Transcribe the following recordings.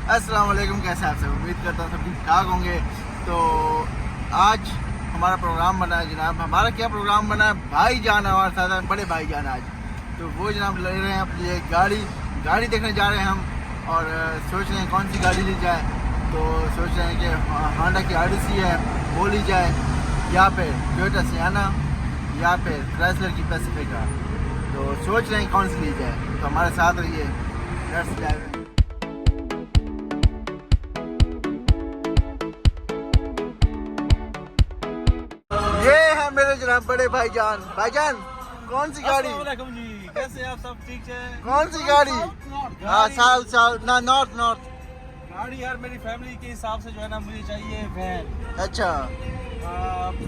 अस्सलाम वालेकुम, कैसे आप सब? उम्मीद करता हूँ सब ठीक ठाक होंगे। तो आज हमारा प्रोग्राम बना है जनाब। हमारा क्या प्रोग्राम बना है, भाई जान हमारे साथ है, बड़े भाई जान आज। तो वो जनाब ले रहे हैं अपनी एक गाड़ी देखने जा रहे हैं हम। और सोच रहे हैं कौन सी गाड़ी ली जाए। तो सोच रहे हैं कि होंडा की ऑडिसी है वो ली जाए, या फिर टोयोटा सियाना, या फिर क्राइसलर की पैसिफिका। तो सोच रहे हैं कौन सी ली जाए। तो हमारे साथ रहिए, लेट्स ड्राइव। ये है मेरे जनाब बड़े भाईजान। भाईजान कौन सी गाड़ी? अस्सलामुअलैकुम जी, कैसे आप सब? ठीक है। कौन सी गाड़ी? हाँ साउथ ना नॉर्थ। गाड़ी यार मेरी फैमिली के हिसाब से जो है ना मुझे चाहिए वैन। अच्छा।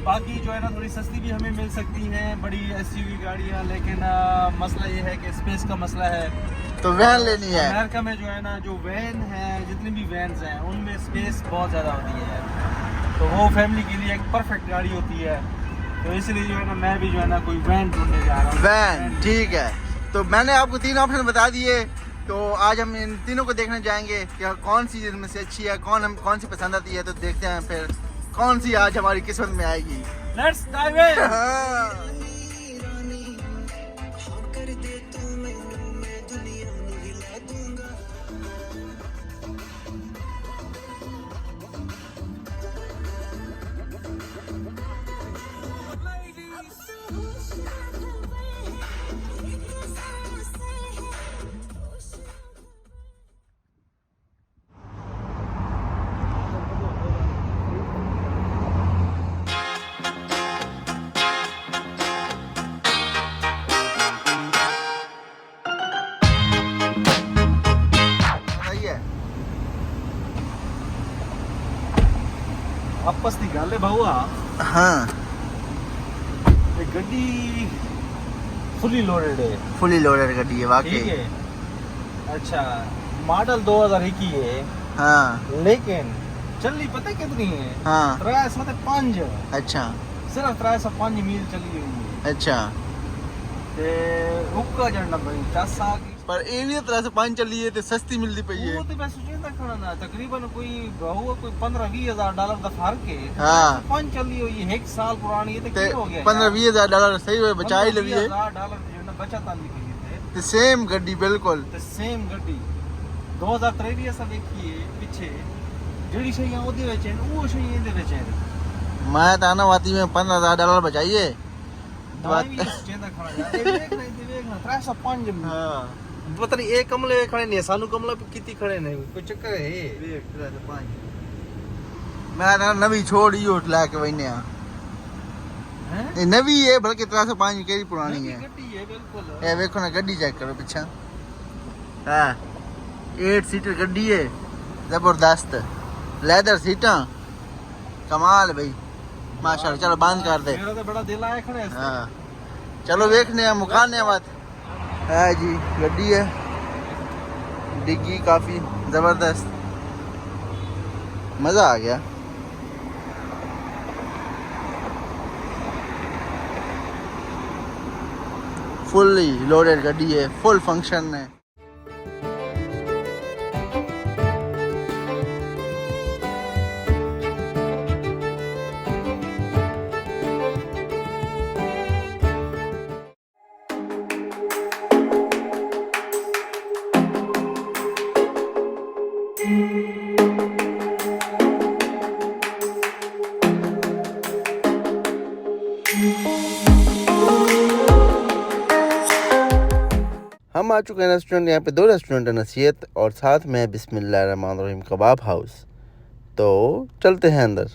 बाकी जो है ना थोड़ी सस्ती भी हमें मिल सकती हैं बड़ी एसयूवी गाड़ियाँ, लेकिन मसला ये है कि स्पेस का मसला है। तो वैन लेनी है। अमेरिका में जो है ना जो वैन है, जितनी भी वैन्स हैं उनमें स्पेस बहुत ज़्यादा होती है, तो वो फैमिली के लिए एक परफेक्ट गाड़ी होती है। तो इसलिए जो है ना मैं भी जो है ना कोई वैन ढूंढने जा रहा हूँ। वैन ठीक है। तो मैंने आपको 3 ऑप्शन बता दिए। तो आज हम इन तीनों को देखने जाएंगे कि कौन सी इनमें से अच्छी है, कौन सी पसंद आती है। तो देखते हैं फिर कौन सी आज हमारी किस्मत में आएगी। Let's dive in. आपस की गल है भाऊआ। हाँ गड्डी फुली लोडेड है। फुली लोडेड गाड़ी है वाकई। ठीक है। अच्छा, मॉडल 2021 है। हाँ लेकिन चली पता कितनी है? हाँ 305। अच्छा सिर्फ 305 मील चली हुई है। अच्छा। ते हुक्का जड़ना भाई 10 आ गई। पर ये भी तरह से 5 चली है तो सस्ती मिलती पई है। वो तो मैं सोचे था खड़ा ना तकरीबन कोई बहु कोई 15-20 हजार डॉलर का फर्क है। हाँ। 5 चली हुई है, 1 साल पुरानी है, तो क्या हो गया? 15-20 हजार डॉलर सही हुए बचाई लगी है। $15,000 जो ना बचत आने के लिए थे। तो सेम गड्डी बिल्कुल। ਤੇ ਸੇਮ ਗੱਡੀ 2023 ਅਸਾਂ ਵੇਖੀਏ ਪਿੱਛੇ ਜਿਹੜੀ ਸ਼ਈਆਂ ਉਹਦੇ ਵਿੱਚ ਹਨ ਉਹ ਸ਼ਈਆਂ ਇਹਦੇ ਵਿੱਚ ਹਨ। मैं तो आना वाती में 15,000 डॉलर बचाइए। ਮੈਂ ਵੀ ਚੇਂਦਾ ਖਾਣਾ ਯਾਰ ਇਹ ਵੇਖਣਾ 305 हाँ ਪਤਾ ਨਹੀਂ ਇਹ ਕਮਲੇ ਖੜੇ ਨੇ ਸਾਨੂੰ ਕਮਲਾ ਕੀਤੀ ਖੜੇ ਨੇ ਕੋਈ ਚੱਕਰ ਹੈ देख 305 मैं तो नवी छोड़ी उठ लाके वहीने आ। हैं ये नवी है बल्कि 305 केड़ी पुरानी है। ਗੱਡੀ ਹੈ ਬਿਲਕੁਲ। ये देखो ना गड्डी चेक करो पीछे। हाँ 8 सीटर गड्डी है जबरदस्त, लेदर सीटा कमाल भाई माशाल्लाह। चलो बंद कर दे। ਮੇਰਾ ਤਾਂ ਬੜਾ ਦਿਲ ਆਇਆ ਖੜੇ ਇਸ हाँ चलो देखने मुकाने बात है जी। गड्डी है डिग्गी काफी जबरदस्त, मजा आ गया। फुल्ली लोडेड गड्डी है, फुल फंक्शन है। हम आ चुके हैं रेस्टोरेंट। यहाँ पे 2 रेस्टोरेंट है, नसीहत और साथ में बिस्मिल्लाहिर्रहमानिर्रहीम कबाब हाउस। तो चलते हैं अंदर।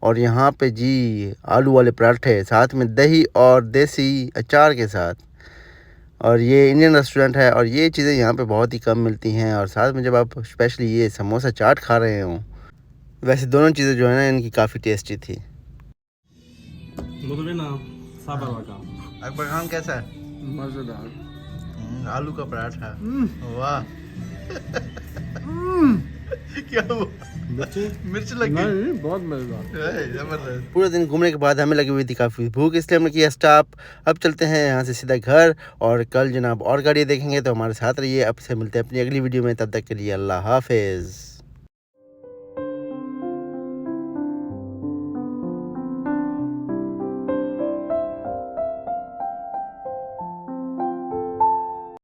और यहाँ पे जी आलू वाले पराठे साथ में दही और देसी अचार के साथ। और ये इंडियन रेस्टोरेंट है और ये चीज़ें यहाँ पे बहुत ही कम मिलती हैं। और साथ में जब आप स्पेशली ये समोसा चाट खा रहे हों, वैसे दोनों चीज़ें जो है ना इनकी काफ़ी टेस्टी थी। अकबर खान कैसा है? मजेदार। आलू का पराठा, वाह। क्या हुआ? मिर्च लगी? नहीं, बहुत मजेदार। जबरदस्त। पूरे दिन घूमने के बाद हमें लगी हुई थी काफ़ी भूख, इसलिए हमने किया स्टॉप। अब चलते हैं यहाँ से सीधा घर और कल जनाब और गाड़ियाँ देखेंगे। तो हमारे साथ रहिए। अब से मिलते हैं अपनी अगली वीडियो में, तब तक के लिए अल्लाह हाफिज़।